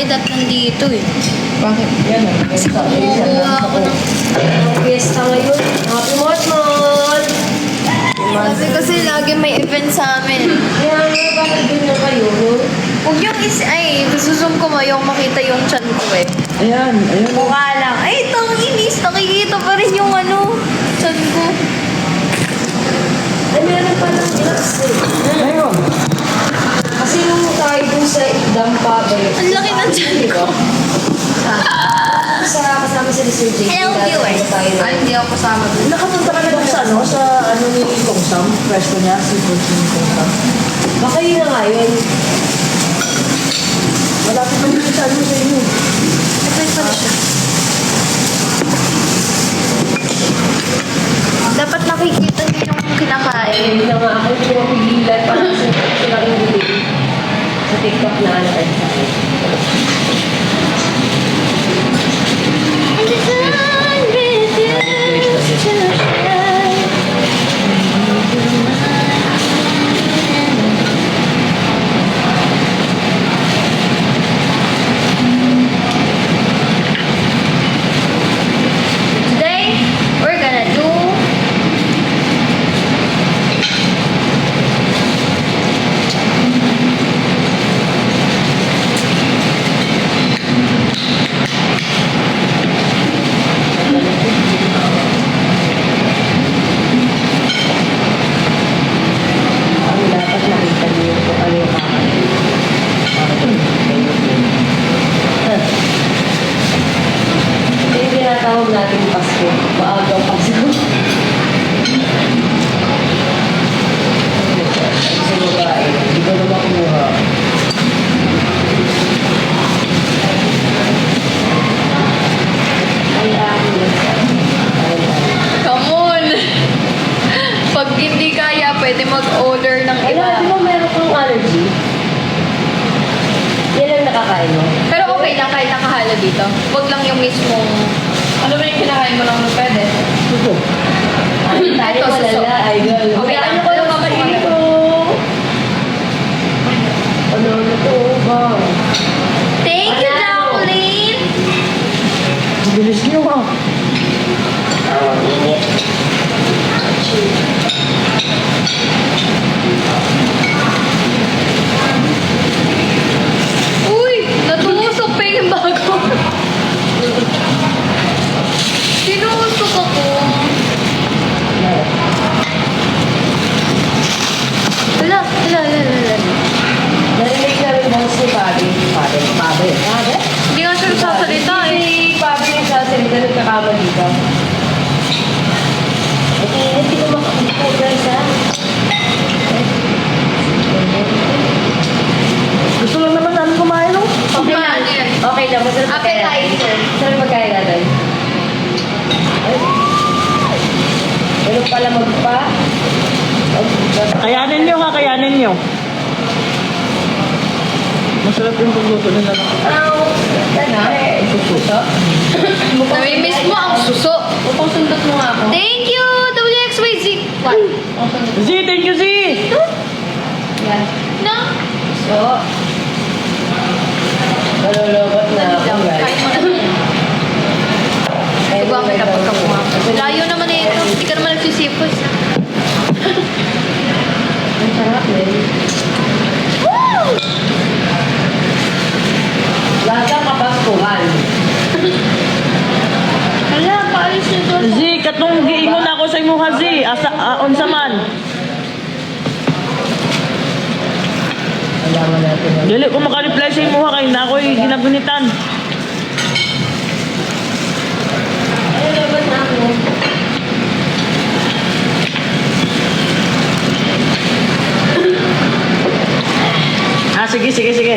Navidad nandito eh. Bakit? Yan ah. Kumukuha ako ng... Fiesta ngayon. Happy Motmot! Sabi kasi lagi may event sa amin. Kaya nga, bakit doon na kayo? Huwag yung ay, zoom ko mo yung makita yung chan ko eh. Ayan, ayan. Mukha lang. Ay, itong inis. Nakikita pa rin yung ano, chan ko. Ay, meron pa lang glass eh. Ngayon. Kasi yung tayo dun sa dampa ba yun? Ang laki ng chan ko. Kasama sila Sir JP. Hello, viewers. Ay, hindi ako kasama dun. Nakapunta ka na doon sa ano, sa ano ni Kong Sam? Pwesto niya, si Coach ni Kong Sam. Baka yun na nga yun. Malapit pa dito sa ano sa inyo. Event pala siya. Dapat nakikita din yung kinakain. Hindi na nga ako hindi mapigilan para sila yung sa TikTok na ano ay sa akin. And the sun with you to shine. Today, we're gonna do Ang dapat nakita niyo kung ano yung kakain. Ito yung tinatawag natin Pasko. Maagang Pasko. Sa babae, hindi ko naman kumuha. Ay, akin lang. come on! Pag hindi kaya, pwede mag-order ng Ay, iba. di ba meron kang allergy? Yan lang nakakain mo. Pero okay lang kahit nakahalo dito. Huwag lang yung mismong... Ano ba yung kinakain mo lang pwede? Suso. Tayo Ito, suso. malala, idol. Okay lang. Ano ko lang kakainin ko? Ano na to ba? Thank you, Jacqueline! Ang bilis niyo ah. Uy! Natusok pa yung bago. Tinusok ako. Hala. Narinig na rin boss ni Bobby. Bobby? Hindi nga siya nagsasalita eh. Si Bobby yung sasalita nagkakamali ka. Hindi ko makakita guys ha. Gusto lang naman namin kumain no? Okay lang. Paano yan? Okay lang. Masarap pagkain. Appetizer. Masarap pagkain natin. Ay. Ganun pala magpa. Kayanin niyo ha, kayanin niyo. Masarap yung pagluto nila. Suso. Namimiss mo ang suso. Upang sundot mo nga ako. Thank you, WXYZ. What? Z, thank you Z! Yan. No? So. Malulobot na ako guys. Kain mo na. Subuhan kita pagka pumapas. Layo naman na ito. Hindi ka naman nagsisipos. Ang sarap eh. Woo! Lahat ang kapaskuhan. Hala, paalis nito. Z, katong giingon ako sa imo ha Z. Unsa man. Alaman natin. Dili ko makareply sa imo ha kay na ako'y ginagunitan. Ay, laban na ako. Sige.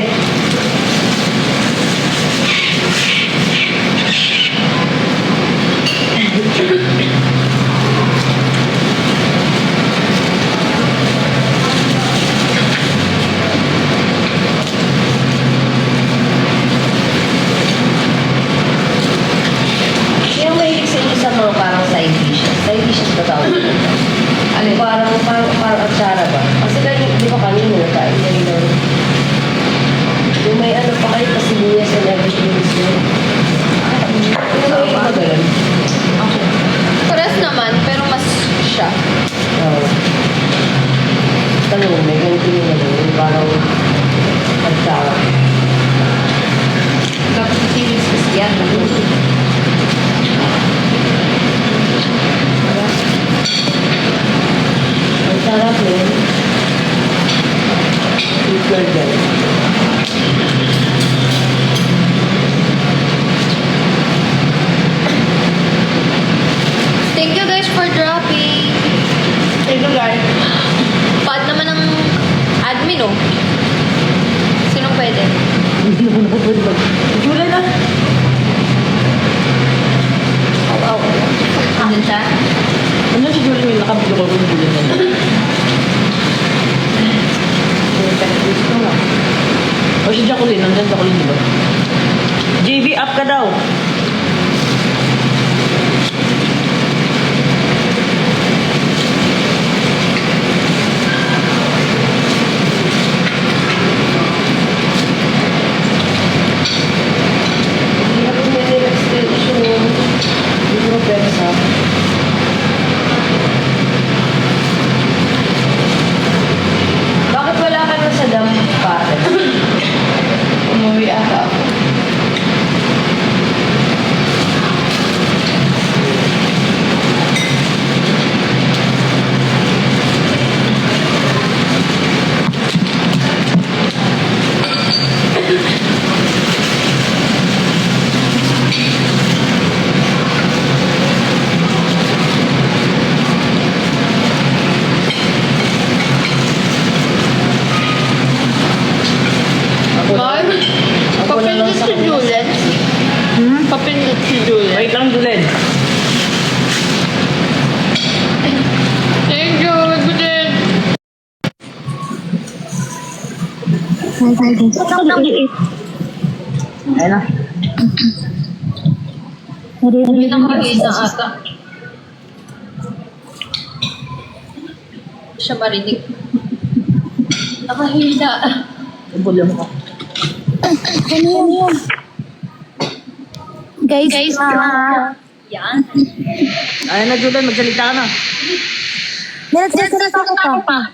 Sino mahilig sa inyo sa mga parang side dishes? Side dishes ba tawag? Ano? Parang atsara ba? Kasi di ba kanina nakain na rin. Sinong pwede? Hindi naman ako pwede mag... Julie na! Andun siya? Ano si Julie? May nakabilo ko kung Julie na. Gusto nga. O si Jacqueline, nandyan Jacqueline, di ba? JV, up ka daw. Hindi ako may extension. Libro Pensa. Bakit wala ka na sa dam pare? Umuwi ata ako. Mahal, papindot si Juliet. Papindot si Juliet. Wait lang, Julen. Thank you, Juliet. Ayun na. Hindi nakakagay na ata. Siya marinig. Nakahila. Ibulong ko. Guys, Yan. Ayun na, Julen. Magsalita ka na. nagsasalita ko pa.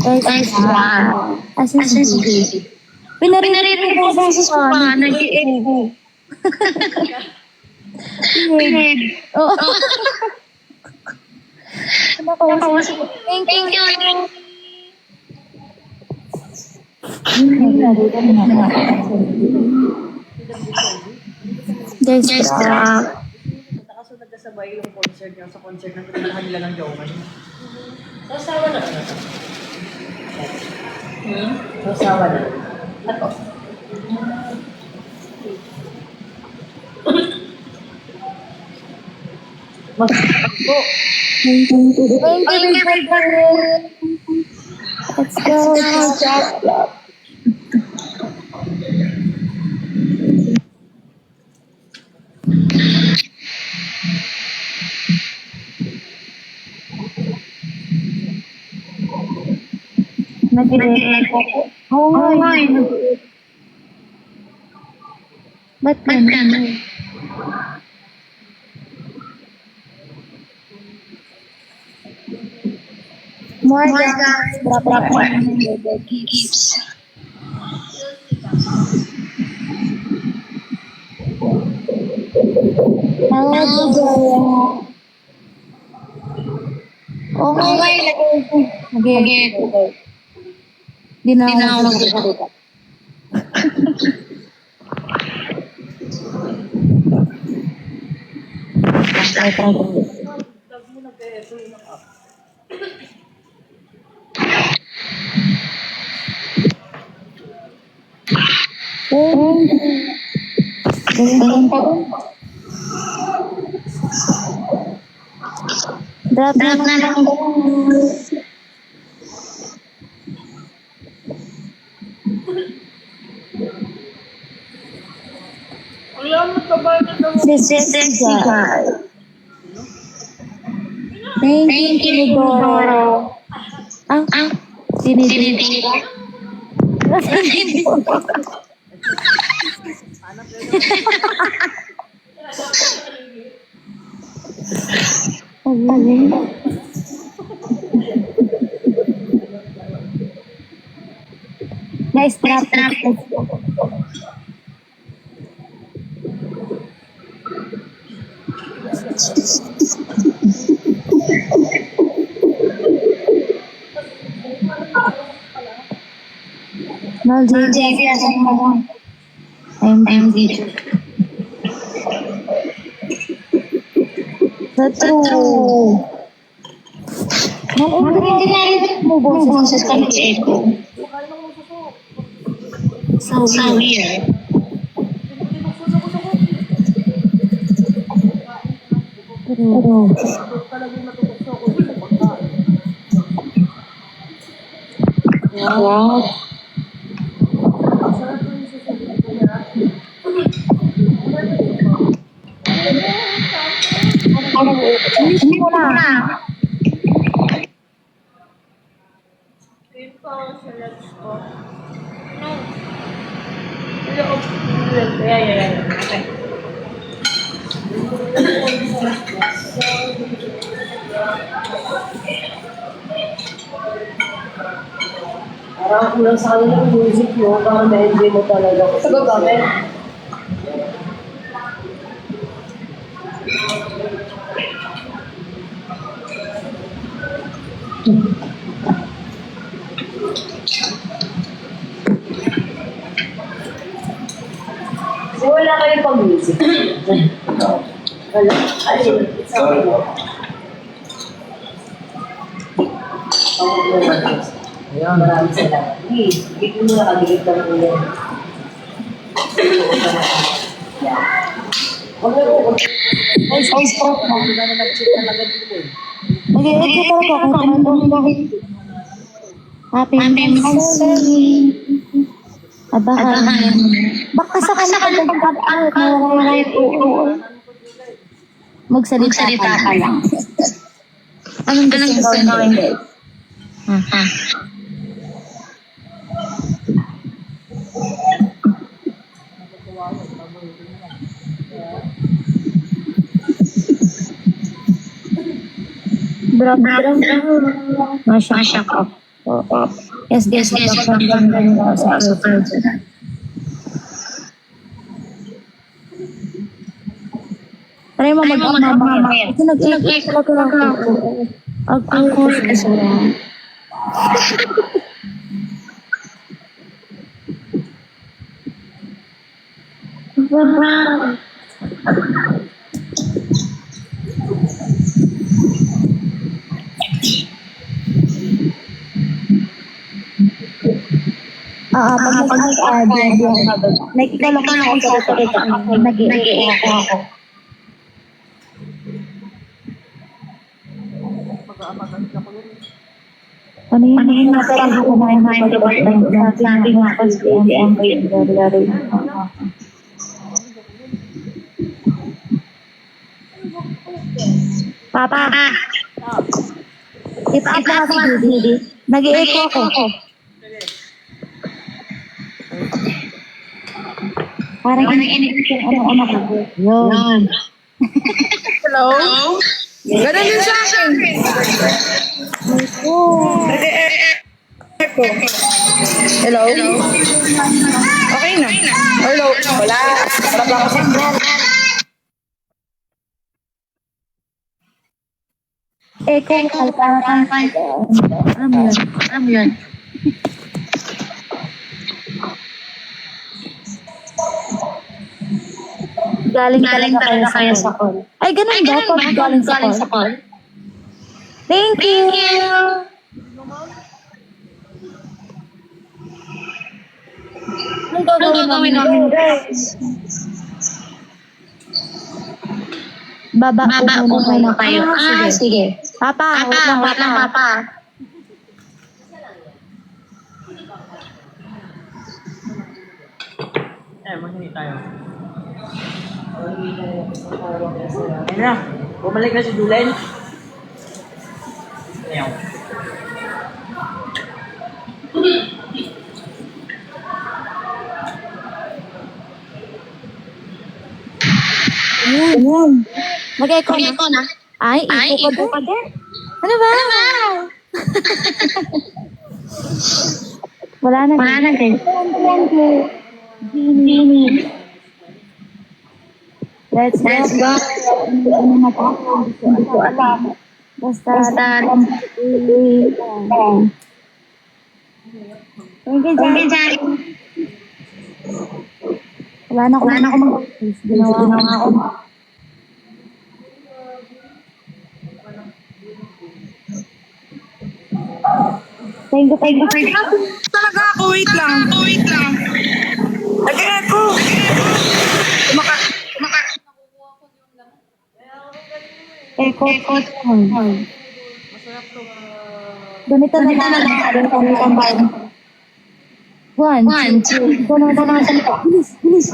Guys, Assassin's Creed. Pinaririnig ko sa Assassin's ko pa, nag-i-egg. Oo. Thank you. Guys, Kaso nagkasabay yung concert niya sa concert ng pinakahan nila ng Jowman. Sasawa na ano? Sasawa na. Ako. thank you. Let's go. Nag-i-egg ako. Oo nga eh. Ba't ganun? More guys. Drop. Keeps. Hello, okay. Okay. Di na ako magsasalita. Drop na lang. Thank you, Doro. Sinitira. Guys, trap. No, JV as I'm teacher. The true. Hindi narinig mo boses ka nag-echo. So weird. Pero, wow. Hindi mo na. Parang kulang sa kanila ng music, no? Baka na-enjoy mo talaga. Sa baba, men. So, wala kayo pang music. Wala. Ayun. Sorry. Ayun, maraming salamat. Hindi ko muna kaligit ng ulo. Huwag na po. Ay, stop na. Hindi na nag-check talaga dito eh. Nag-echo talaga kahit Happy anniversary. Abahan. Baka sa kanila pag-out na wala yung magsalita ka lang. Anong gusto mo gawin, guys? Bravo. Masya ko. Yes, magandang sa super. Try mo mag-mamaya. Kasi nag-echo talaga ako. Ako kasi lang. Pag nag-add, nakita lang ako sa nag-i-echo ako. Ano yung nasarang ako na yung mga sabi nga kasi ang laro. Papa! Itaas na si Didi. Nag-i-echo ako. Parang iniisip yung ano ko. Yun. Hello? Ganun din sa akin. Hello? Okay na. Hello? Wala. Wala pa ako sa Echo, parang alam mo yun. Galing talaga kayo sa call. Ay, ganun ba? Pag galing sa call? Thank you! Anong gagawin namin, guys? Baba muna kayo. Sige. Papa, wait lang, Papa. Maghingi tayo. Ayun na. Bumalik na si Julen. Ayaw. Ayan. Mag-echo na. Ay, echo pa din. Ano ba? Wala na guys. Gini. Let's go. Ano na pa? Hindi ko alam. Basta. Thank you, Jari. Wala na ako mag-face. Ginawa ako. Thank you. Talaga ako, wait lang. Again ako. Ekot. Ganito na lang. Kami tambayan. 1, 2. Ito na salita. Bilis.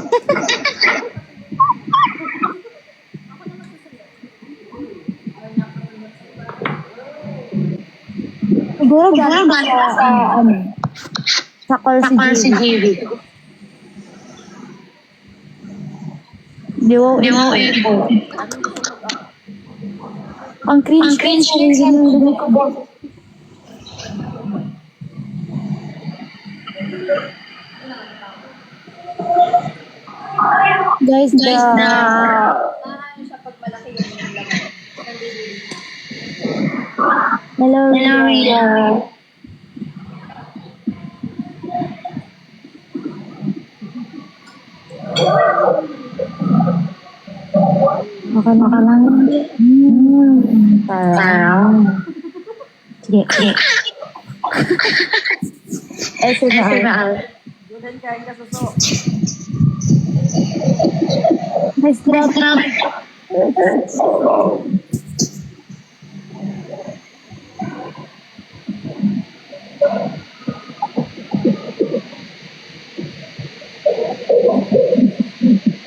Siguro galing sa call si JV. Di mo ang cringe yung ko ba? Guys, Nakakaano siya pag malaki yung laman. hello, Rhea. Makan lang. Parang. Sige. SMR. Julen, kain ka suso. Nice drop.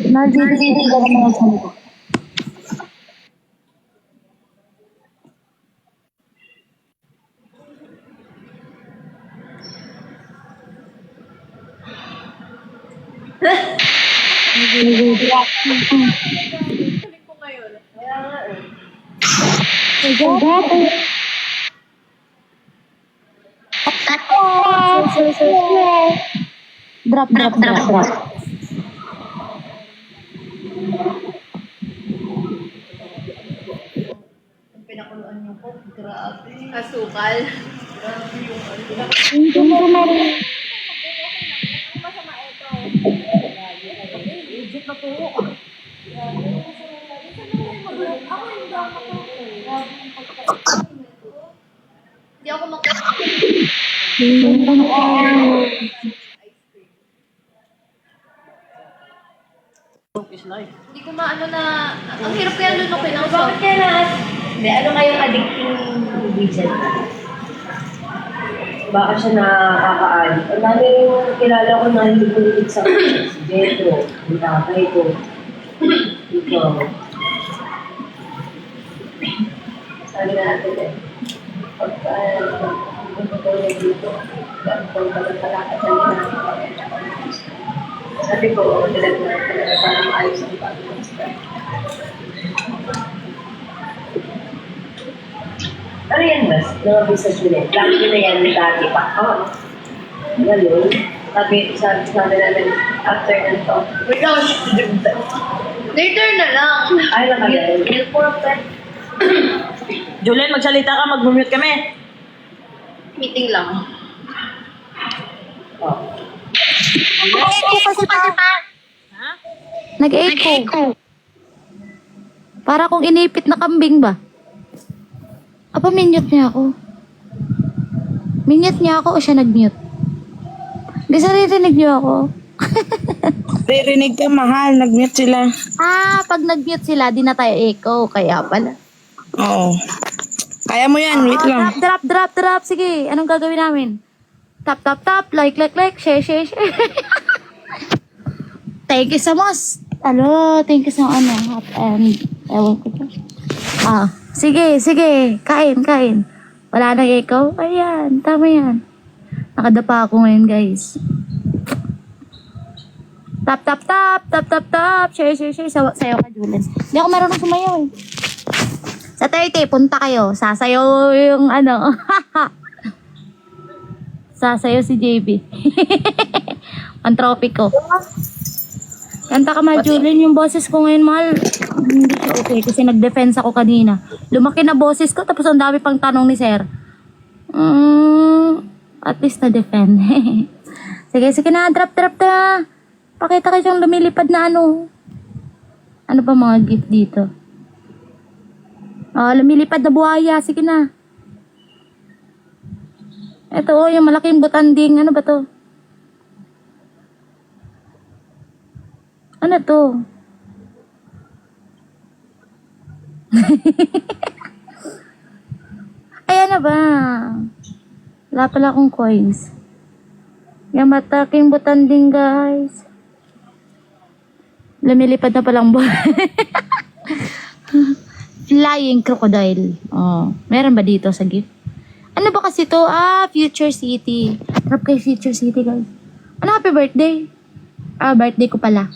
Nandito ka naman sa mga. Sabi ko ngayon. Kaya nga eh. Drop. Yung pinakuluan niyo po, grabe. Asukal. Grabe yung ano. Masama ito. Legit na po. Ako yung dama ko. Hindi ako Is life. Hindi ko maano na, ang hirap kaya lunukin ang Bakit kaya lahat? Hindi, ano kayong addicting ingredient? Baka siya nakakaano. Ang dami yung kilala ko na hindi ko sa si Jetro, yung tatay ko. Ikaw. Sabi na natin eh. Pagka pumunta na dito, kung pagkakalakad sa sabi ko, dalag na talaga para maayos ang pag-basta. Ano yan, Bas? Mga business unit. Lagi na yan dati pa. Ganun. Sabi namin, after nito, wait lang, later na lang. ay, nakagaling. Feel for that. Julen, magsalita ka, mag-mute kami. Meeting lang. Oh. Nag-echo. Para kung inipit na kambing ba? Apa, minute niya ako? Minute niya ako o siya nag-mute? Di saririnig niyo ako? Ririnig ka, mahal. Nag-mute sila. Pag nag-mute sila, di na tayo echo. Kaya pala. Oo. Kaya mo yan, wait lang. Drop. Sige, anong gagawin namin? Tap. Like. Share. Thank you so much. Thank you so much. Ewan ko pa. Sige. Kain. Wala nang echo. Ayan, tama yan. Nakadapa ako ngayon, guys. Tap. Share. Sayo ka, Julen. Hindi ako marunong sumayaw eh. Sa 30, punta kayo. Sasayaw yung ano. Sasayaw si JB. Ang ko. Kanta ka, mahal, Julen. Yung boses ko ngayon, mahal. Hindi siya okay kasi nag-defense ako kanina. Lumaki na boses ko tapos ang dami pang tanong ni sir. At least na-defend. Sige na. Drop na. Pakita kayo yung lumilipad na ano. Ano ba mga gift dito? Lumilipad na buhaya. Sige na. Ito, oh, yung malaking butanding. Ano ba to? Ano to? Ay, ano ba? Wala pala akong coins. Yung mataking butanding, guys. Lumilipad na palang buhay. Flying crocodile. Oh, meron ba dito sa gift? Ano ba kasi to? Future City. Harap kay Future City, guys. Ano, happy birthday? Birthday ko pala.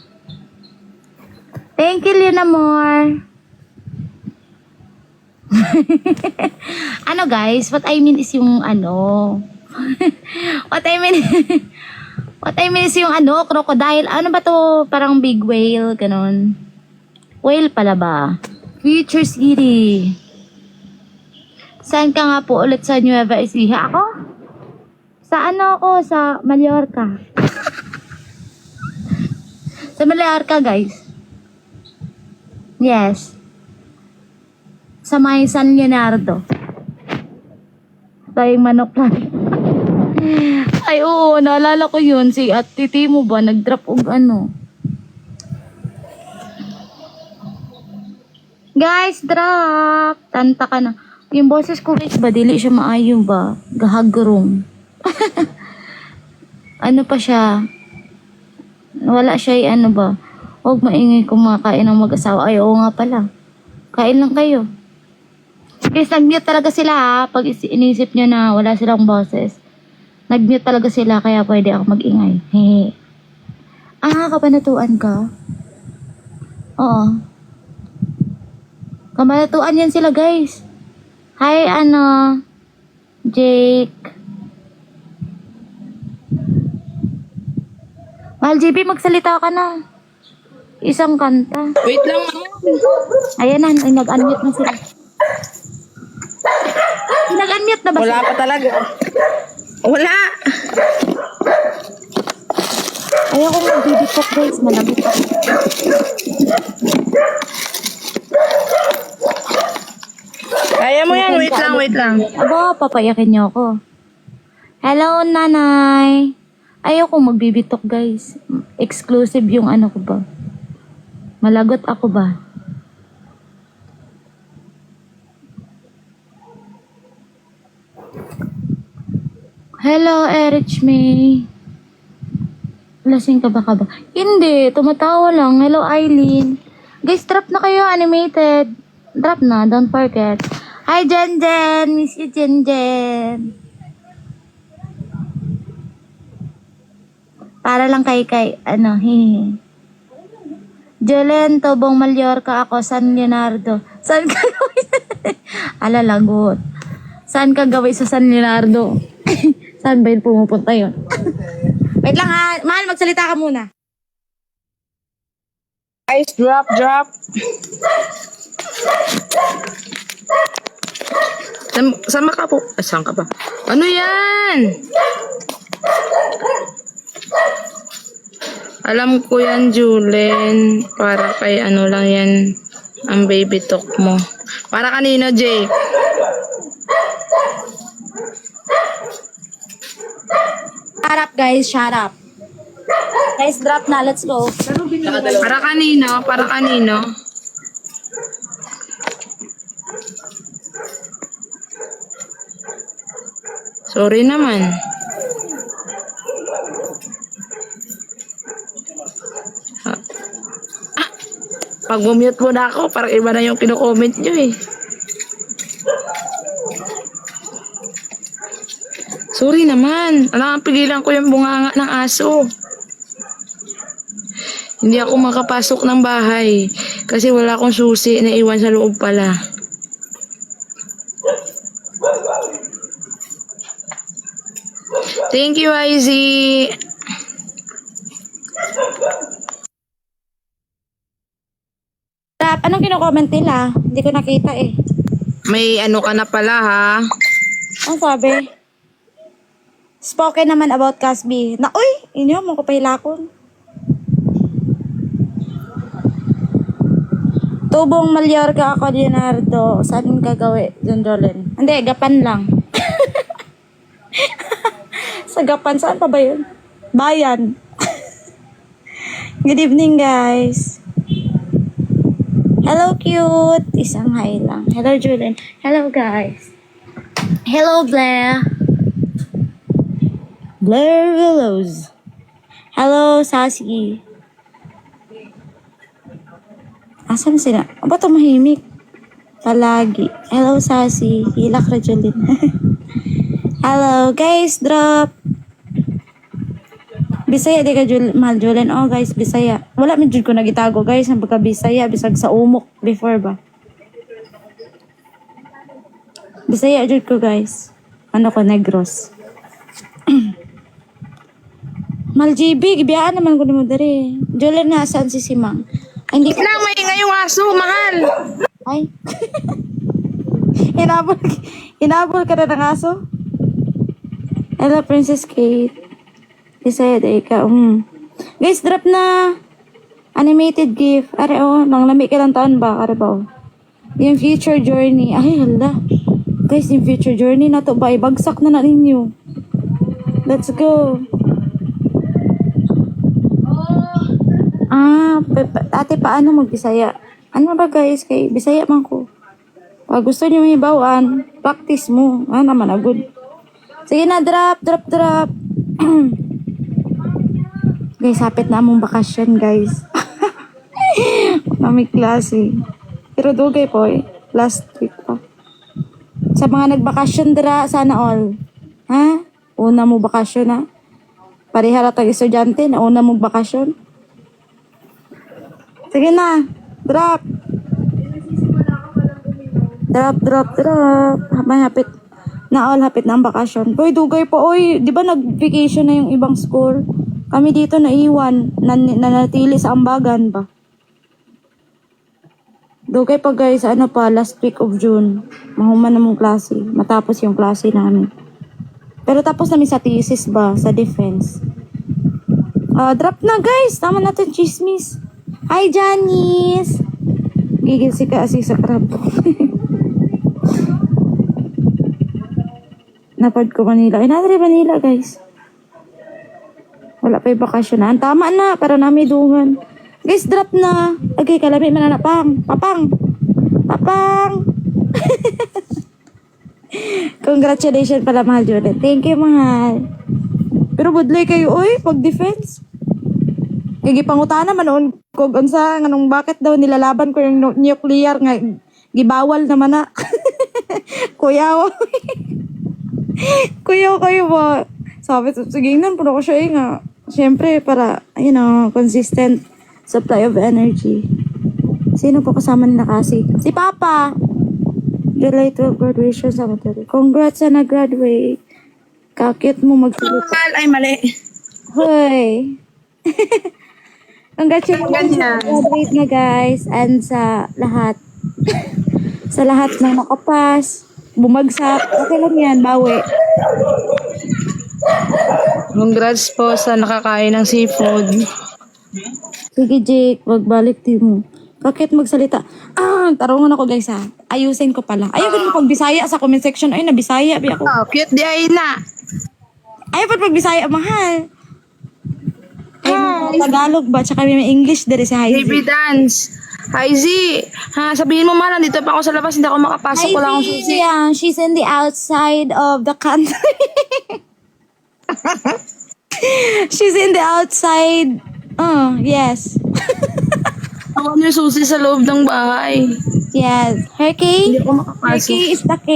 Thank you, Lina Moore. Ano, guys? What I mean is yung ano. What I mean is yung ano, crocodile. Ano ba to? Parang big whale, ganun. Whale pala ba? Future City. Saan ka nga po ulit sa Nueva Ecija? Ako? Sa ano ako? Sa Mallorca. Sa Mallorca, guys. Yes. Sa may San Leonardo. Tayong manok lang. Ay, oo. Naalala ko yun. Si at titi mo ba? Nag-drop og ano. Guys, drop. Tanta ka na. Yung boses ko, guys, ba? Dili siya maayo ba? Gahagrong. Ano pa siya? Wala siya, ano ba? Huwag maingay kumakain ng mag-asawa. Ay, oo nga pala. Kain lang kayo. Guys, nag-mute talaga sila ha. Pag inisip nyo na wala silang boses. Nag-mute talaga sila kaya pwede ako mag-ingay. Hehe. Kabanatuan ka? Oo. Kabanatuan yan sila, guys. Hi, Jake. Mahal JB, magsalita ka na. Isang kanta. Wait lang. Ayan na, nag-unmute na sila. Nag-unmute na ba Wala sila? pa talaga. Wala. Ayaw ko mag-bibitok, guys. Malabot ako. Kaya mo yan. Wait lang. Aba, papayakin niyo ako. Hello, nanay. Ayaw ko magbibitok, guys. Exclusive yung ano ko ba. Malagot ako ba? Hello, Erich May. Lasing ka ba? Hindi, tumatawa lang. Hello, Eileen. Guys, drop na kayo, animated. Drop na, don't forget. Hi, Jen Jen. Miss you, Jen Jen. Para lang kay hehe. Jelen, Tobong Mallorca ako, San Leonardo. Saan ka gawin? Lagot. Saan ka gawin sa San Leonardo? Saan ba yun pumupunta yun? Wait lang ha. Mahal, magsalita ka muna. Guys, drop. Sama ka po. Saan ka ba? Ano yan? Alam ko yan, Julen. Para kay ano lang yan. Ang baby talk mo. Para kanino, Jay? Shut up, guys. Shut up. Guys, drop na. Let's go. Para kanino? Sorry naman. Pag mute mo na ako, parang iba na yung kino-comment nyo eh. Sorry naman. Alam, pigilan ko yung bunganga ng aso. Hindi ako makapasok ng bahay kasi wala akong susi na iwan sa loob pala. Thank you, Izzy. Drop. Anong kino-comment nila? Hindi ko nakita eh. May ano ka na pala ha. Ang sabi? Spoken naman about Casby. Na, uy! Inyo, mo ko pahilakon. Tubong Mallorca ako, Leonardo. Saan ka gawin, John Jolene? Hindi, gapan lang. Sagapan, saan pa ba yun? Bayan. Good evening, guys. Hello, cute. Isang hi lang. Hello, Julian. Hello, guys. Hello, Blair. Blair Willows. Hello, Sassy. Asan sila? Aba, tumahimik. Palagi. Hello, Sassy. Hilak, Rajolin. Hello, guys. Drop. Bisaya di ka mahal Julen. Oh guys, Bisaya. Wala man jud ko nagitago guys ang pagka Bisaya bisag sa umok before ba. Bisaya jud ko guys. Ano ko Negros. Mal GB, gibiyaan naman ko mo dere. Julen nasaan si Simang? Ay, hindi ko. Lang, may ngayong aso, mahal. Ay. Hinabol ka na ng aso? Hello, Princess Kate. Bisaya day ka. Guys, drop na animated gift. Are nang lami ka lang taon ba? Are ba? Yung future journey. Ay, hala. Guys, yung future journey na to ba? Ibagsak na ninyo. Let's go. Ate, paano mag-Bisaya? Ano ba guys? Kay Bisaya man ko. Pag gusto nyo may bawaan, practice mo. Naman na good. Sige na, drop. Guys, hapit na among bakasyon, guys. Mami klase. Pero dugay po last week pa. Sa mga nagbakasyon dira, sana all. Ha? Una mo bakasyon, ha? Parihara tag estudyante na una mo bakasyon. Sige na. Drop. Hapit na all, hapit na ang bakasyon. Boy, dugay po. Oy, di ba nag-vacation na yung ibang school? Kami dito naiwan, nanatili sa ambagan ba? Dugay pa guys, ano pa, last week of June. Mahuman na mong klase. Matapos yung klase namin. Pero tapos namin sa thesis ba, sa defense. Drop na guys, tama natin chismis. Hi Janice! Gigil si Kasi sa crab. Napad ko Manila. Inadri Manila guys. Wala pa yung bakasyonan. Tama na, para namin dungan. Guys, drop na. Okay, kalami mananapang. Papang. Congratulations pala, mahal Jordan. Thank you, mahal. Pero budlay kayo, pag-defense. Gigipangutana man noon ko unsa nganong bakit daw nilalaban ko yung nuclear nga gibawal naman na. Kuyaw. Kuyaw kayo ba? Sabi sige nan puno ko siya nga. Siyempre, para, consistent supply of energy. Sino po kasama nila kasi? Si Papa! July 12 graduation sa Matari. Congrats sa nag-graduate. Kakit mo magsalita. Ay, mali. Hoy! Congratulations sa graduate na guys. And sa lahat. Sa lahat ng nakapas. Bumagsak. Okay lang yan, bawi. Congrats po sa nakakain ng seafood. Sige Jake, magbalik din mo. Bakit magsalita? Tarungan ako guys ha. Ayusin ko pala. Ayaw ko na pag-Bisaya sa comment section. Ay, na-Bisaya. Ako. Cute di ay na. Ayaw pa pag-Bisaya, mahal. Ay, Tagalog ba? Tsaka may English dari sa High Baby dance. Hi Z. Ha, sabihin mo man, nandito pa ako sa labas, hindi ako makapasok. Wala akong susi. Yeah, she's in the outside of the country. She's in the outside. Yes. Ako yung susi sa loob ng bahay. Yes. Her K? Hindi ako Her makapasok. K is the K.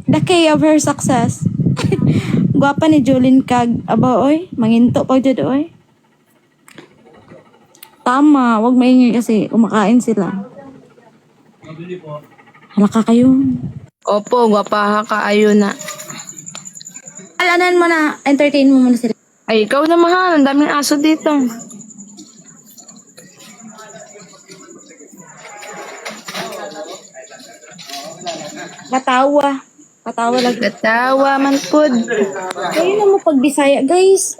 The K of her success. Gwapa ni Jolene kag aba oy, manginto pa jud oy. Tama, wag maingay kasi kumakain sila. Halaka kayo. Opo, gwapaha ka, ayun na. Alanan mo na, entertain mo muna sila. Ay, ikaw na mahal. Ang daming aso dito. Katawa. Katawa lang. Katawa man pod. Kayo na mo pag-Bisaya, guys.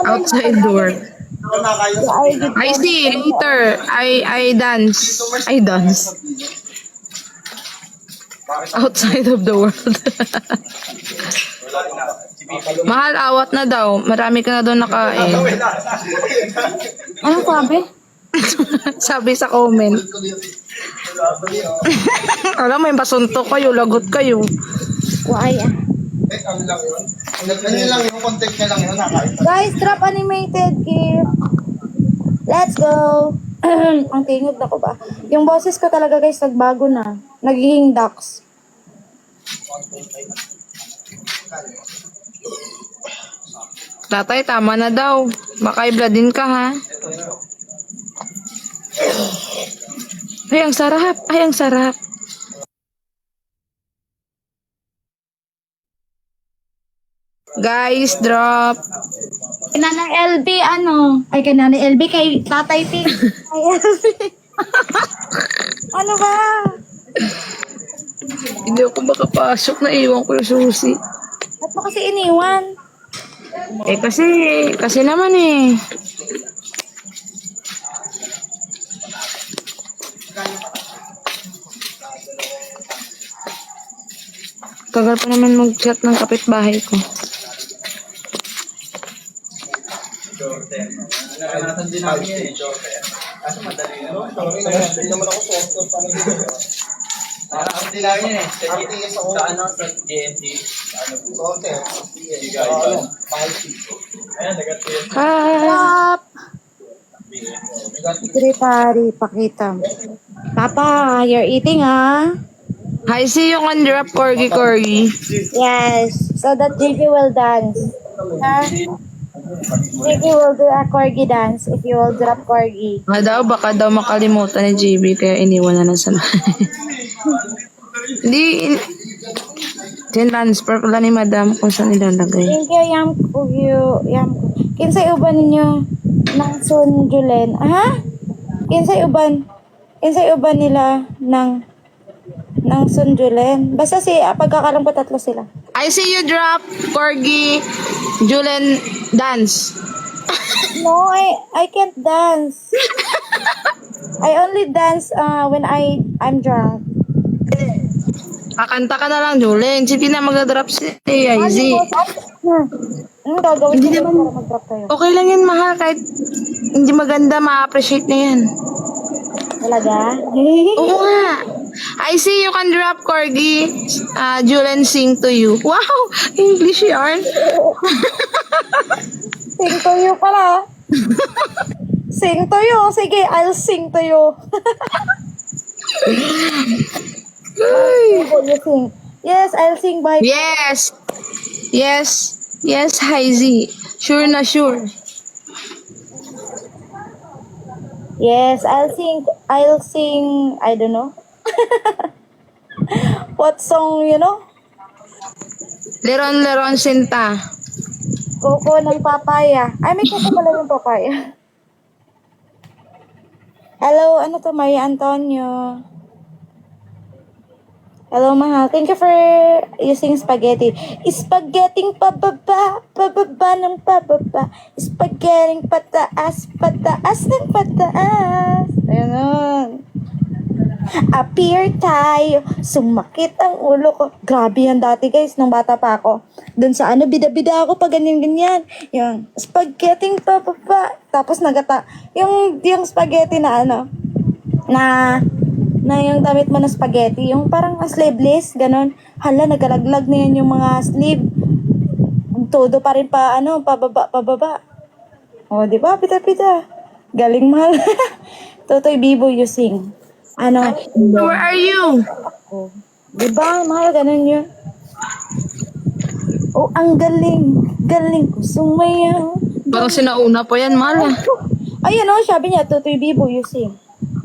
Outside door. I see later. I dance. I dance. Outside of the world. Mahal, awat na daw. Marami ka na doon nakain. Anong sabi? Sabi sa comment. Alam mo, yung basuntok kayo, lagot kayo. Why? Ano lang yun? Ano lang yung content niya lang yun, nakain. Guys, drop animated gift. Let's go. Ang tingog na ko ba? Yung boses ko talaga guys, nagbago na. Nagiging ducks. Tatay, tama na daw. Baka ibladin ka, ha? Ay, ang sarap. Ay, ang sarap. Guys, drop. Kay Nanay LB, ano? Ay, kay Nanay LB, kay Tatay Pink. Kay LB. Ano ba? Hindi ako makapasok. Naiwan ko yung susi. Ba't mo kasi iniwan? Eh, kasi naman eh. Tagal pa naman mag-chat ng kapitbahay ko. Hindi lang yun eh. RTS ako. Sa ano? Sa GNT. Sorte. Ah, Stop! Pari, pakita. Papa, you're eating, ah? I see you can drop corgi. Yes, so that JP will dance. Huh? JP will do a corgi dance if you will drop corgi. Baka daw makalimutan ni JB kaya iniwan na lang sa Hindi, transfer pala ni madam kung saan ilalagay. Thank you, yam. Kinsay uban ninyo ng Sun Julen? Ha? Kinsay uban nila ng Sun Julen? Basta pagkakalang po tatlo sila. I see you drop corgi, Julen dance. No, I can't dance. I only dance when I'm drunk. Kakanta ka na lang, Julen. Sige na magdadrop si IZ. Ano gagawin ko para mag-drop kayo? Okay lang yan, mahal. Kahit hindi maganda, ma-appreciate na yan. Talaga? Oo nga. I see you can drop corgi, Julen sing to you. Wow! English yarn. Sing to you pala. Sing to you. Sige, I'll sing to you. Will you sing? Yes, I'll sing by... Yes. Yes, Heizi. Sure na sure. Yes, I'll sing, I don't know. What song, you know? Leron Sinta. Koko ng papaya. Ay, may koko pala yung papaya. Hello, ano to, Maria Antonio? Hello, mahal. Thank you for using spaghetti. Spaghetti pababa ng pababa. Spaghetti pataas ng pataas. Ayun. Appear tayo. Sumakit ang ulo ko. Grabe yan dati, guys, nung bata pa ako. Doon sa bida-bida ako pag ganyan-ganyan. Yung spaghetti pababa. Tapos yung spaghetti na na yung damit mo na spaghetti, yung parang sleeveless, ganon. Hala, nagalaglag na yan yung mga sleeve. Todo pa rin pababa. O, di ba? Pita. Galing, mahal. Totoy Bibo using. Where are you? Di ba, mahal, ganon yun. Oh, ang galing ko sumayaw. Parang sinauna pa yan, mahal. Ayun, sabi niya, Totoy Bibo using.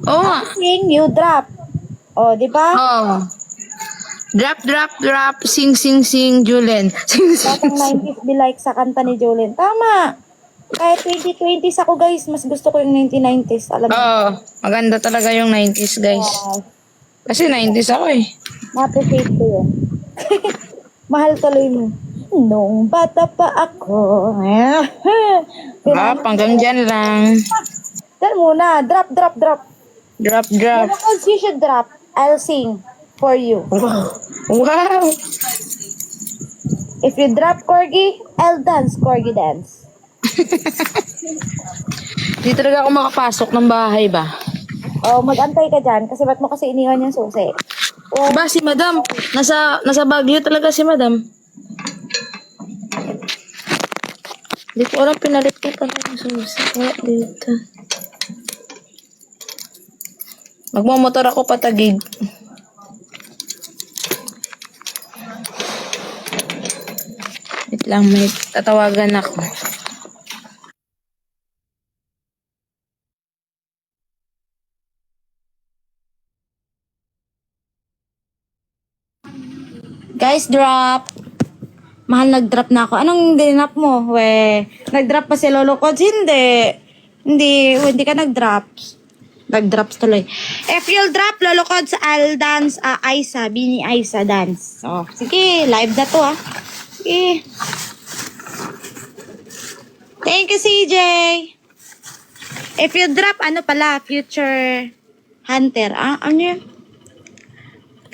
Oo nga. Sing, you drop. O, di ba? Oh. Drop. Sing, Julen. Batang 90s be like sa kanta ni Jolene. Tama. Kahit 2020s ako, guys, mas gusto ko yung 1990s. Alam mo. Oo. Maganda talaga yung 90s, guys. Kasi 90s ako eh. Ma-appreciate ko yun. Mahal tuloy mo. Nung bata pa ako. Hanggang dyan lang. Dahil muna. Drop. Drop. Because you should drop. I'll sing. for you. Wow! If you drop corgi, I'll dance corgi dance. Di talaga ako makapasok ng bahay ba? Oh, mag-antay ka dyan kasi ba't mo kasi iniwan yung susi? Oh, Ba, si madam. Nasa Baguio talaga si madam. Di ko alam, pinalit ko pala yung susi. Wala dito. Magmamotor ako patagig. Wait lang, may tatawagan ako. guys, drop. Mahal, nag-drop na ako. Anong dinap mo? We, nag-drop pa si Lolo Cods? Hindi ka nag-drop. Nag-drops tuloy. If you'll drop, Lolo Cods, I'll dance, Aisa, Bini Aisa dance. Oh, sige, live na to Sige. Thank you, CJ. If you drop, ano pala, Future Hunter. Ano yun?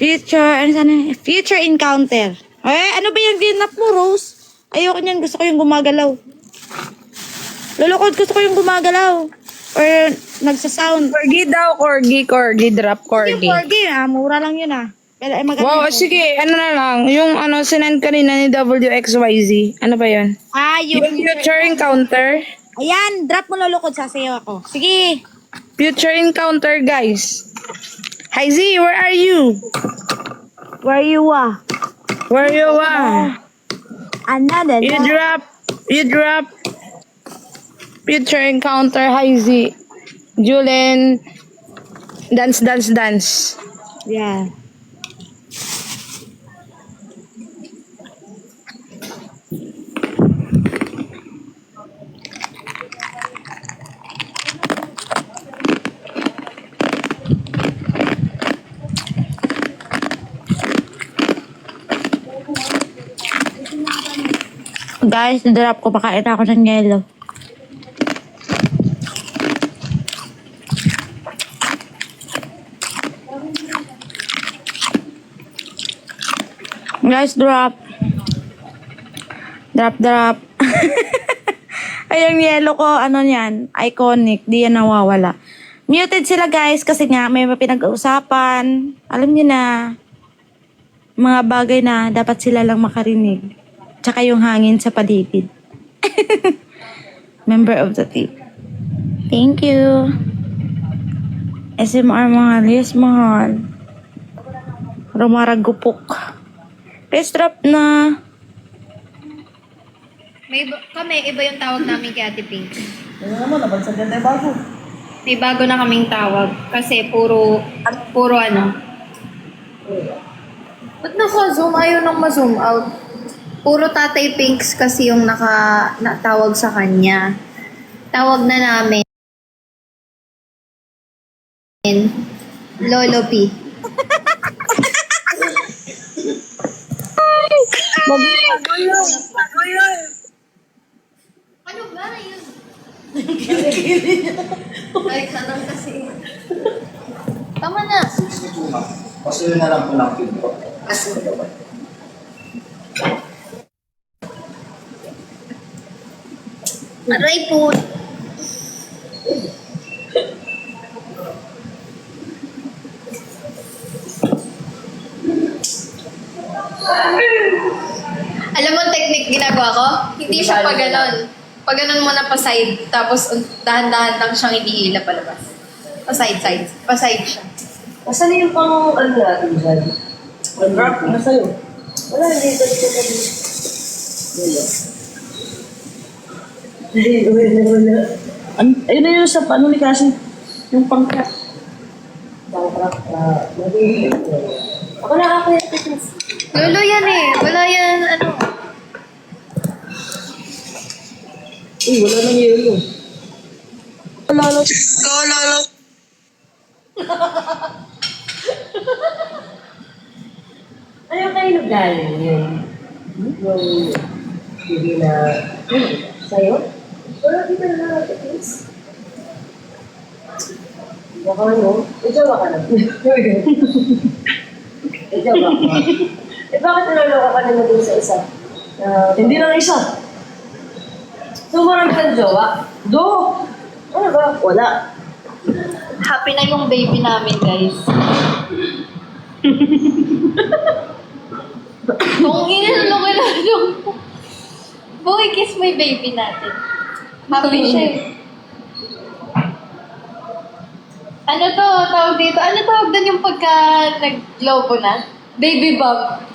Future Encounter. Ano ba yung dinap mo, Rose? Ayoko niyan, gusto ko yung gumagalaw. Lulukod, gusto ko yung gumagalaw. Or nagsasound. Corgi daw, corgi, drop Yung corgi. corgi, mura lang yun Pero maganda Wow, yun. sige, ano na lang. Yung sinend kanina ni WXYZ. Ano ba yun? Yung Future Encounter. Ayan, drop mo Lulukod, sasayaw ako. Sige. Future Encounter, guys. Hi Z, where are you? Where you are? Where you are? Another. You drop. Future Encounter, hi Z. Julen, dance. Yeah. Guys, drop ko, pakain ako ng yellow. Guys, drop. Drop. Ay, yung yellow ko, ano yan, iconic, di yan nawawala. Muted sila guys kasi nga may pinag-uusapan. Alam niyo na, mga bagay na dapat sila lang makarinig. Tsaka yung hangin sa paligid. Member of the team. Thank you. SMR mahal. Yes, mahal. Rumaragupok. Please drop na. Kami, iba yung tawag namin kay Ate Pink. Ano naman, nabansagyan tayo bago. May bago na kaming tawag. Kasi puro ano. Ba't naka-zoom? Ayaw nang ma-zoom out. Puro Tatay Pinks kasi yung natawag sa kanya. Tawag na namin Lolo P. Ano ba na yun? Ay, kanang kasi. Tama na. Kasi na lang po ng pinto. Aray po. Alam mo ang technique ginagawa ko? Hindi siya pa ganon. Pag ganon mo na pa side, tapos dahan-dahan lang siyang hinihila palabas. Pa side. Pa side siya. Nasaan yung pang ano natin dyan? Drop, nasa yun? Wala, hindi dito ka dito. Wala. Ayun na yun sa paano ni Kasi? Yung pangkat. Pangkat, ako nakakaya fitness. Lolo yan eh. Wala yan, ano. Wala nang yelo. Lalo. Ano kayo galing yun? Yung hindi na sa'yo? Wala kita na natin, please. Baka ano? Ikaw ka na. Jowa ko. Bakit naloloko ka naman dun sa isa? Hindi lang isa. So, marami kang jowa? Ano ba? Wala. Happy na yung baby namin, guys. Kung inalok na yung... Boy, kiss mo yung baby natin. Happy siya eh. Ano to? Tawag dito? Ano tawag doon yung pagka nag-globo na? Baby bump.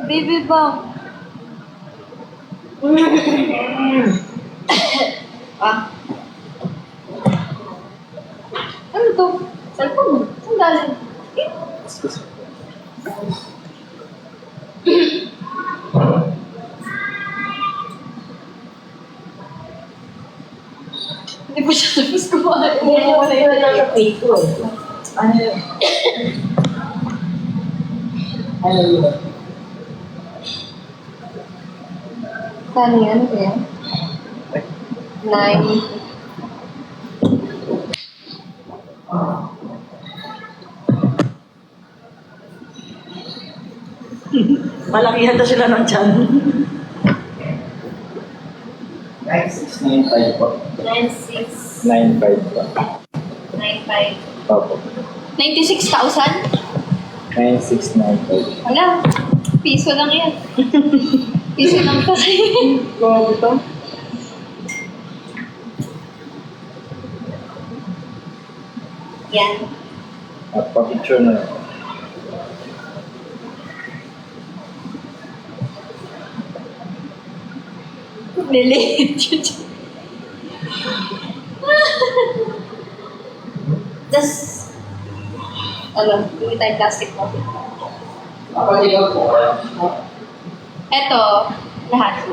Baby bump. Ano to? Cellphone. Saan galing? Hindi pa siya tapos kumain. Wala yun lang sa pay ko. Ano yun? Ano yun? Paano yan? Ano yan? 9. Malakihan na sila ng tiyan. 9695 po. 96. 95 po. 95. Opo. 96,000? 9695. Wala. Piso lang yan. Piso lang to. Grabe to. Yan. At pa-picture na lang. Lili. Just, hindi tayo plastic mo. Kapag-ilaw po. Eto, lahat.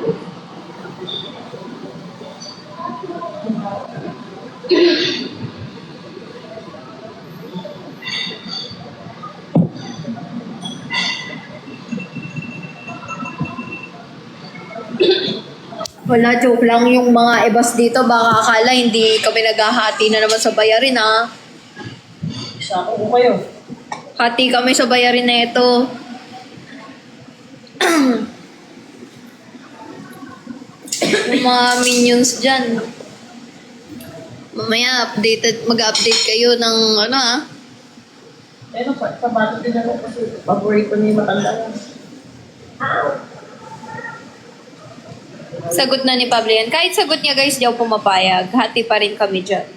Wala, joke lang yung mga ibas dito. Baka akala hindi kami naghahati na naman sa bayarin, ha? Sa ako ko kayo. Hati kami sa bayarin na ito. Yung mga minions dyan. Mamaya, mag-update kayo ng ano, ha? Pero sa bato din ako kasi paborito niya yung matanda. Sagot na ni Pablo yan. Kahit sagot niya, guys, di ako pumapayag. Hati pa rin kami dyan.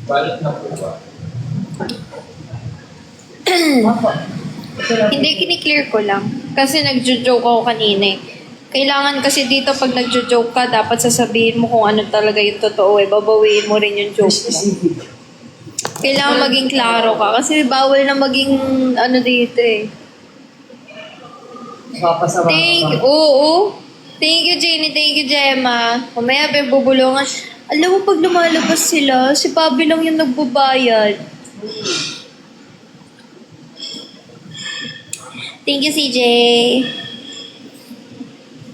Balot na po ba? Hindi, kiniklear ko lang. Kasi nagjo-joke ako kanina eh. Kailangan kasi dito pag nagjo-joke ka, dapat sasabihin mo kung ano talaga yung totoo eh. Babawiin mo rin yung joke mo. Kailangan maging klaro ka. Kasi bawal na maging ano dito eh. Papasama Oo. Thank you, Jenny. Thank you, Gemma. Mamaya, bubulungan. Alam mo, pag lumalabas sila, si Pabi lang yung nagbabayad. Thank you, CJ.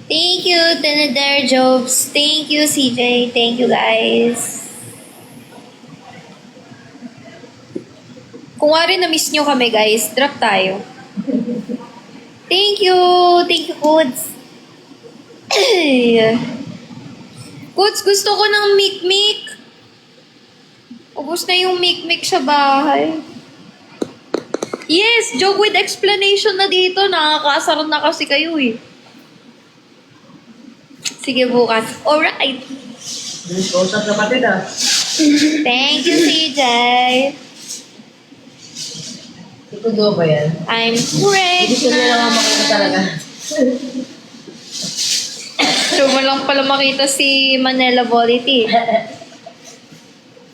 Thank you, Tenader Jobs. Thank you, CJ. Thank you, guys. Kung wari na-miss nyo kami, guys, drop tayo. Thank you. Thank you, Codes. Codes, gusto ko ng mikmik. Ubus na yung mikmik sa bahay. Yes, joke with explanation na dito. Nakakasar na kasi kayo eh. Sige, bukas. Alright. Usap kapatid ah. Thank you, CJ. Itudo ba yan? I'm Gusto niya lang pregnant. makita talaga. So, mo lang pala makita si Manila Volity.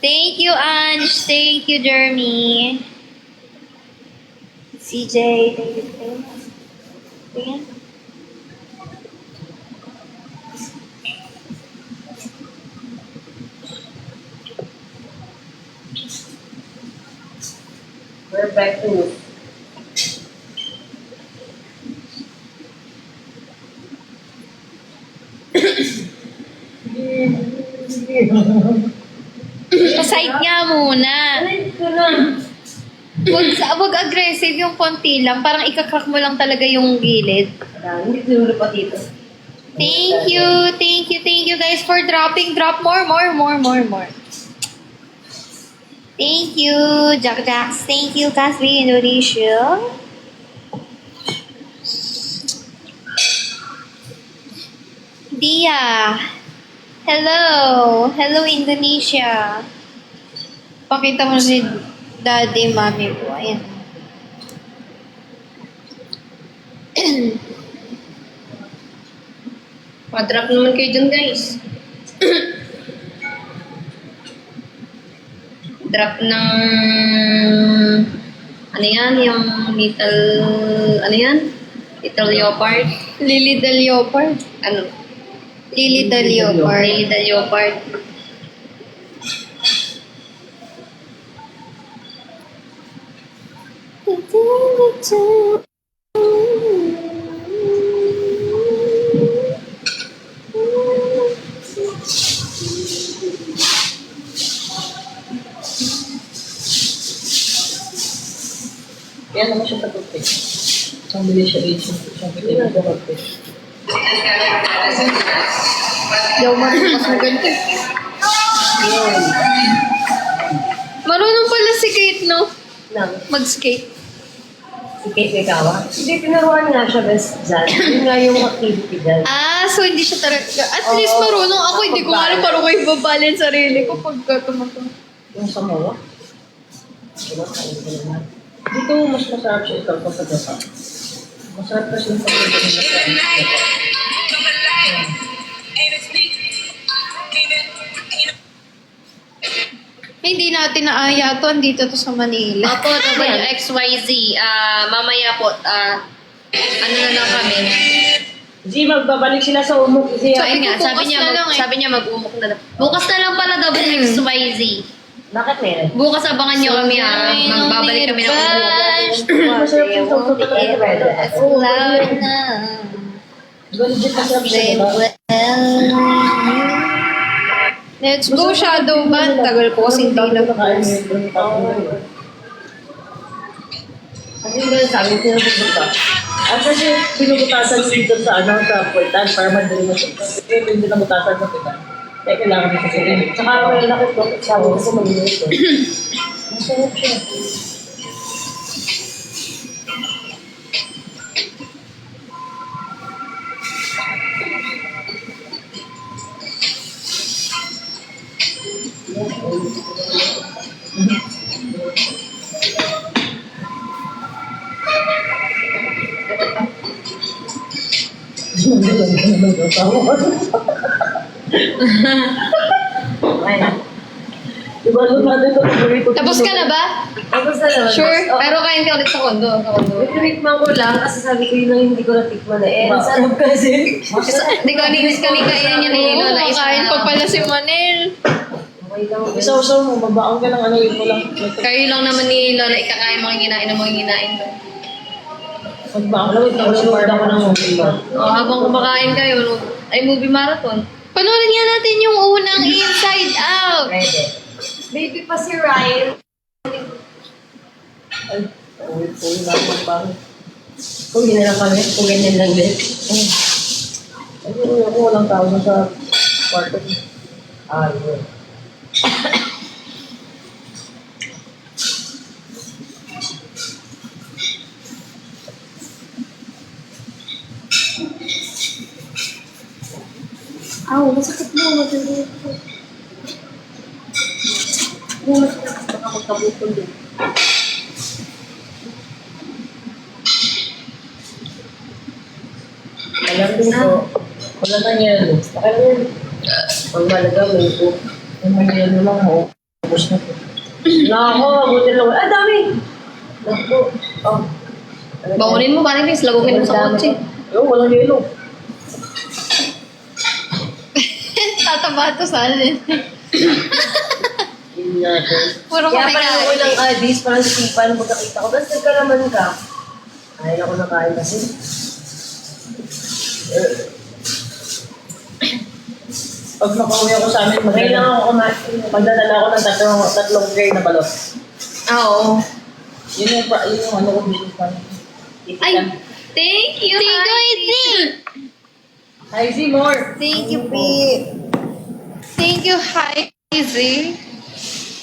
Thank you, Ange. Thank you, Jeremy. CJ, thank you. Tingnan. Wala Perfecto. Pa-side nga muna. Ay, ito na. Wag aggressive yung konti lang. Parang ikakrack mo lang talaga yung gilid. Hindi tinuro pa dito. Thank you guys for dropping. Drop more. Thank you, Jack Jacks. Thank you, Kasbi Indonesia. Dia. Hello, Indonesia. Pakita mo si daddy, mami ko. Ayan. Pa-drop naman kayo dyan, guys. Drop ng... Ano yan? Yung little... Ano yan? Little leopard. Lily the Leopard. Ano? Lily the Leopard. Lily the leopard. Kaya naman siya patuloy. Isang bili siya age. Isang bili siya patuloy. Daw marunong mas maganda. Marunong pala si Kate, no? Nang, Mag-skate. si Kate Ikawa. Hindi, tinuruan nga siya best dyan. Yun nga yung activity dyan. Ah, so hindi siya talaga... At least marunong ako. Hindi ko alam paano ko ibabalin sarili ko pagka tumatong. Yung Samoa. Dito mas masarap siya ikaw pa sa Japan. Masarap kasi yung pagkakas nila sa Hindi natin naaya to. Andito to sa Manila. Opo, XYZ. Mamaya po, ano na lang kami. G, magbabalik sila sa umok. So, Nga, ipupukas na lang eh. sabi niya mag-umok na lang. Bukas na lang pala double XYZ. Bakit meron? Bukas abangan niyo kami magbabalik kami ng umok. Masarap yung tawag pa talaga. Legit masarap siya, diba? Let's go, Shadow Ban. Tagal ko kasi hindi na Kasi yung ganun sa amin, pinapagbuta. At kasi pinubutasan dito sa sa portal para madali mo siya. Kasi hindi na butasan sa pitan. Kaya kailangan mo kasi rin. Tsaka may lakit ko, sabi ko sa malinis ko. Masarap siya. Diba, doon natin ito, favorite ko. Tapos ka na ba? Tapos na naman. Sure? Oh, Pero kain ka ulit sa kondo. Tinikman ko lang kasi sabi ko yun lang hindi ko natikman na eh. Ang sarap kasi. Hindi ka ninis ka yan yan eh. Oo, kain pa pala si Manel. Okay lang. Isaw-saw mo, mabaang ka ng ano yun mo lang. Kayo lang naman ni Lola, ikakain mga ginain ng mga ginain ko. Magbaang lang, ito ako ako ng movie ba? Habang kumakain kayo, ay movie marathon. Panoorin nga natin yung unang Inside Out. Pwede. Baby pa si Ryan. Ay, uwi na ako magbaang. Kung gina lang kami, kung ganyan lang din. Ay, ako walang tao na sa kwarto. Yun. Masakit mo. Masakit mo. Baka magkabukol din. Alam din ko, wala na yelo. Alam ang malaga, may po. Yung may yelo lang ho. Tapos na po. Nako, buti lang. Ah, dami! Naku. Oh. Bangunin mo, parang guys, lagukin mo sa kotse. Yo, walang yelo. Tataba to sa alin. Puro Kaya kami pala ako ng Addis, parang sipan, magkakita ko. Tapos nagkalaman ka. Ayaw ako nakain kasi. Pag nakauwi ako sa amin, Ngayon lang ako kumain. magdadala ako ng tatlong tray na balot. Oo. Yun yung ano ko dito pa. Ay, thank you, Heidi. Hi, Z, more! Thank you, P. Thank you, Heidi.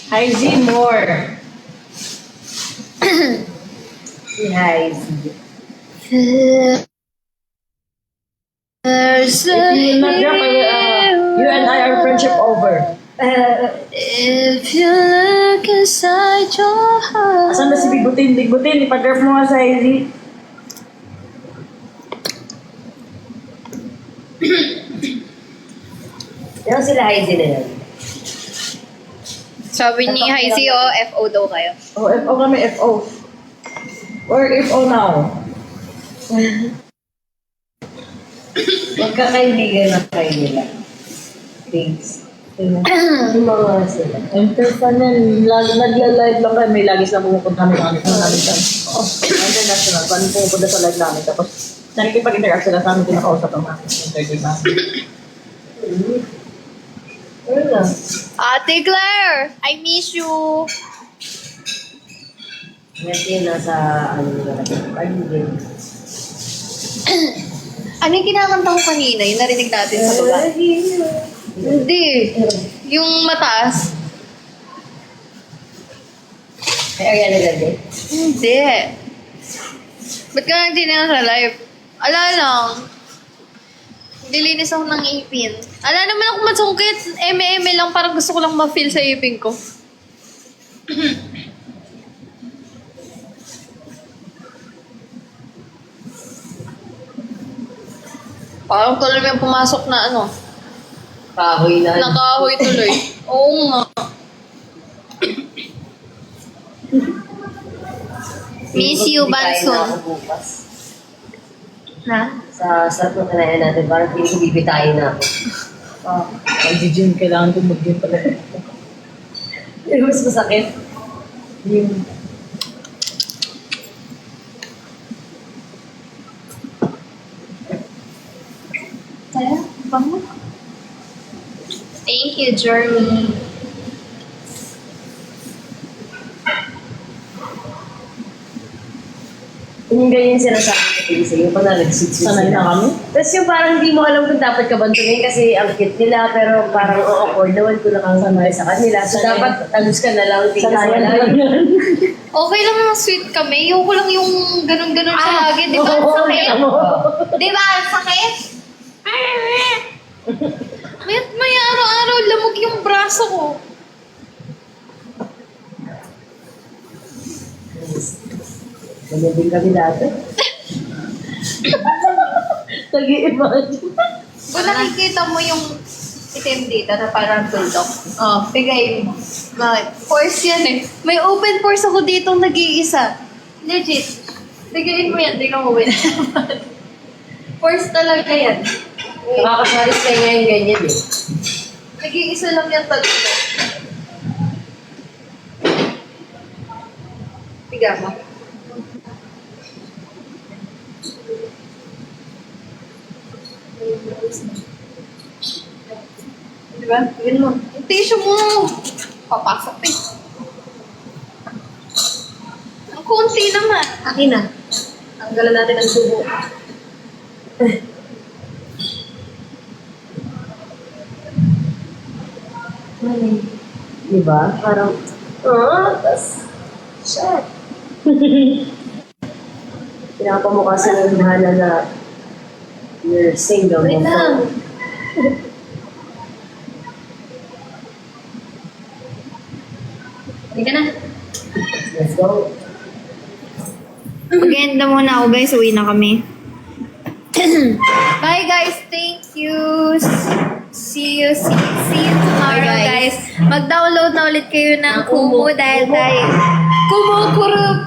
Hi, Z, more! Si Highs. There's If you not drop, you and I are friendship over. if you look inside your heart. Asan ba si Bigbutin? Bigbutin, ipa-drop mo nga sa Highzy. Yan sila Highs na yan. Sabi ni Heidi, FO daw kayo. Oh, FO kami, FO. Or FO now. Magkakaibigan na kayo nila. Thanks. Yung mga sila. Enterfan yan. Nagla-live lang kami. May lagi sila pumupunta kami namin dyan. Oh, international. Paano pumupunta sa live namin. Tapos, nakikipag-interact sila sa amin. Kinakausap ang namin. Interview namin. Ano na? Ate Claire, I miss you. Ngayon nasa ano nila. Pag-ibig. Ano yung kinakanta ko kanina? Yung narinig natin sa baba? Hindi. Yung mataas. Kay Ariana Grande. Hindi. Ba't ka nang tinignan sa live? Ala lang. Dilinis ako ng ipin. Ala naman ako masungkit. Eme-eme lang. Parang gusto ko lang ma-feel sa ipin ko. Parang tuloy yung pumasok na ano. Kahoy na. Nakahoy tuloy. Oo nga. Miss you, Hindi kain na Banson. ako bukas. Ha? Sa sarap ng kinain natin, parang feeling ko bibitayin na ako. Pag-gym, kailangan ko mag-gym pala. Pero mas masakit. Yung Kaya, bango. Thank you, Jeremy. yung ganyan sinasabi ko din sa'yo, pag nag-sit-sit Sanay na kami. Tapos yung parang hindi mo alam kung dapat ka bantunin kasi ang cute nila, pero parang awkward naman kung nakasanay sa kanila. So Sanay. dapat tagus ka na lang, tingin sa Sanayan lang malayo. yan. Okay lang na sweet kami. Yung ko lang yung ganun-ganun siya lagi. Di ba? Ang Oo, sakit. alam mo. Di ba? Ang sakit. Mayat maya araw-araw lamog yung braso ko. Ganyan din kami dati. Nag-i-imagine. Kung nakikita mo yung itim dito na parang bulldog, bigay mo. Bakit? Force yan eh. May open force ako ditong nag-iisa. Legit. Bigayin mo yan, di ka mawin. Force talaga yan. Nakakasaris kayo ngayon ganyan eh. Nag-iisa lang yan talaga. Biga mo. Diba? Yun mo. Yung tissue mo. Papasok eh. Ang konti naman. Akin na. Tanggalan natin ang subo. Diba? Parang, tas, shit. Pinapamukha sa nagdahana na you're single. Wait lang. Hindi ka na. Let's go. Mag-end na muna ako guys. Uwi na kami. Bye guys. Thank you. See you tomorrow guys. Mag-download na ulit kayo ng Kumu dahil tayo. Kumukurub.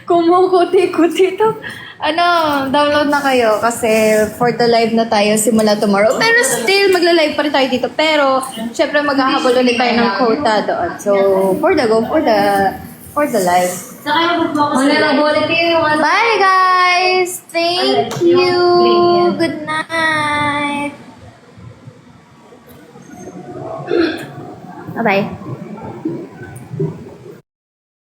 kumukuti-kuti to. Download na kayo kasi for the live na tayo simula tomorrow. Pero still, magla-live pa rin tayo dito. Pero, syempre, maghahabol ulit tayo ng quota doon. So, for the live. Bye, guys! Thank you! Good night! Bye-bye.